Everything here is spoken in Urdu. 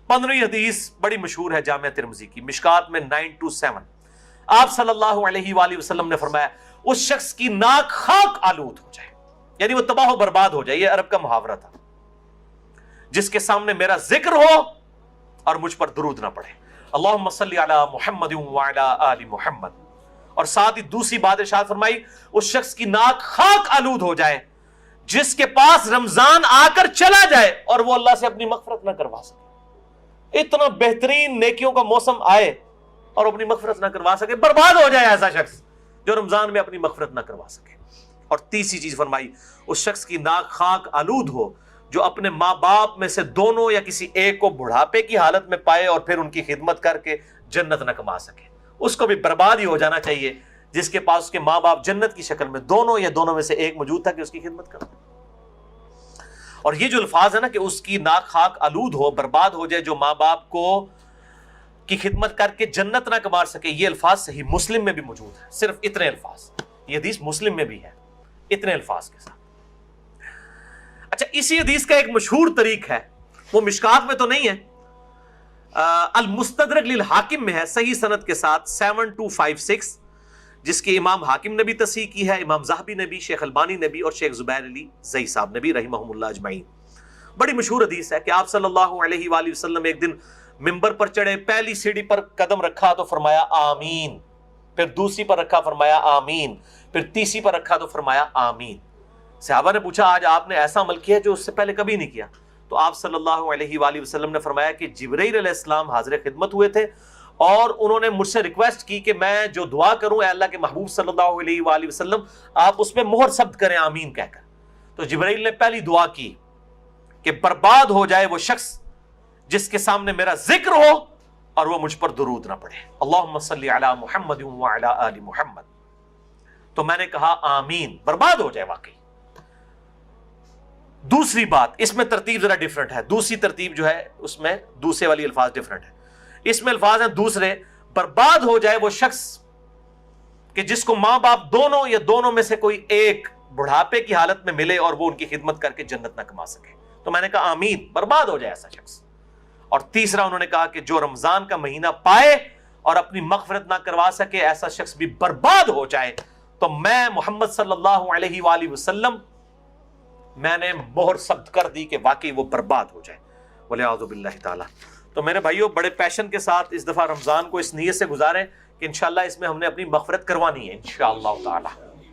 15ویں حدیث بڑی مشہور ہے جامع ترمذی کی، مشکات میں 927، آپ صلی اللہ علیہ وآلہ وسلم نے فرمایا اس شخص کی ناک خاک آلود ہو جائے، یعنی وہ تباہ و برباد ہو جائے، یہ عرب کا محاورہ تھا، جس کے سامنے میرا ذکر ہو اور مجھ پر درود نہ پڑھے، اللہم صلی علی محمد وعلی آل محمد۔ اور ساتھ ہی دوسری بات ارشاد فرمائی اس شخص کی ناک خاک آلود ہو جائے جس کے پاس رمضان آ کر چلا جائے اور وہ اللہ سے اپنی مغفرت نہ کروا سکے۔ اتنا بہترین نیکیوں کا موسم آئے اور اپنی مغفرت نہ کروا سکے، برباد ہو جائے ایسا شخص جو رمضان میں اپنی مغفرت نہ کروا سکے۔ اور تیسری چیز فرمائی اس شخص کی ناک خاک آلود ہو جو اپنے ماں باپ میں سے دونوں یا کسی ایک کو بڑھاپے کی حالت میں پائے اور پھر ان کی خدمت کر کے جنت نہ کما سکے، اس کو بھی برباد ہی ہو جانا چاہیے جس کے پاس اس کے ماں باپ جنت کی شکل میں دونوں یا دونوں میں سے ایک موجود تھا کہ اس کی خدمت کرے۔ اور یہ جو الفاظ ہے نا کہ اس کی ناک خاک آلود ہو، برباد ہو جائے، جو ماں باپ کو کی خدمت کر کے جنت نہ کما سکے، یہ الفاظ صحیح مسلم میں بھی موجود ہے، صرف اتنے الفاظ، یہ حدیث مسلم میں بھی ہے اتنے الفاظ کے ساتھ۔ اچھا، اسی حدیث کا ایک مشہور طریق ہے، وہ مشکات میں تو نہیں ہے، المستدرک للحاکم میں ہے صحیح سند کے ساتھ 7256، جس کی امام حاکم نے بھی تصحیح کی ہے، امام ذہبی نے بھی، شیخ البانی نے بھی، اور شیخ زبیر علی زئی صاحب نے بھی رحمہم اللہ اجمعین۔ بڑی مشہور حدیث ہے کہ آپ صلی اللہ علیہ وآلہ وسلم ایک دن ممبر پر چڑھے، پہلی سیڑھی پر قدم رکھا تو فرمایا آمین، پھر دوسری پر رکھا فرمایا آمین، پھر تیسری پر رکھا تو فرمایا آمین۔ صحابہ نے پوچھا آج آپ نے ایسا عمل کیا جو اس سے پہلے کبھی نہیں کیا؟ تو آپ صلی اللہ علیہ وآلہ وسلم نے فرمایا کہ جبرائیل علیہ السلام حاضر خدمت ہوئے تھے اور انہوں نے مجھ سے ریکویسٹ کی کہ میں جو دعا کروں اے اللہ کے محبوب صلی اللہ علیہ وآلہ وسلم آپ اس پہ مہر ثبت کریں آمین کہہ کر۔ تو جبرائیل نے پہلی دعا کی کہ برباد ہو جائے وہ شخص جس کے سامنے میرا ذکر ہو اور وہ مجھ پر درود نہ پڑھے، اللہم صلی علی محمد وعلی آل محمد۔ تو میں نے کہا آمین، برباد ہو جائے واقعی۔ دوسری بات، اس میں ترتیب ذرا ڈیفرنٹ ہے، دوسری ترتیب جو ہے اس میں دوسرے والی الفاظ ڈیفرنٹ ہے، اس میں الفاظ ہیں دوسرے، برباد ہو جائے وہ شخص کہ جس کو ماں باپ دونوں یا دونوں میں سے کوئی ایک بڑھاپے کی حالت میں ملے اور وہ ان کی خدمت کر کے جنت نہ کما سکے۔ تو میں نے کہا آمین، برباد ہو جائے ایسا شخص۔ اور تیسرا انہوں نے کہا کہ جو رمضان کا مہینہ پائے اور اپنی مغفرت نہ کروا سکے ایسا شخص بھی برباد ہو جائے۔ تو میں محمد صلی اللہ علیہ وآلہ وسلم میں نے مہر ثبت کر دی کہ واقعی وہ برباد ہو جائے، والعیاذ باللہ تعالی۔ تو میرے بھائیوں بڑے پیشن کے ساتھ اس دفعہ رمضان کو اس نیت سے گزاریں کہ انشاءاللہ اس میں ہم نے اپنی مغفرت کروانی ہے انشاءاللہ تعالی۔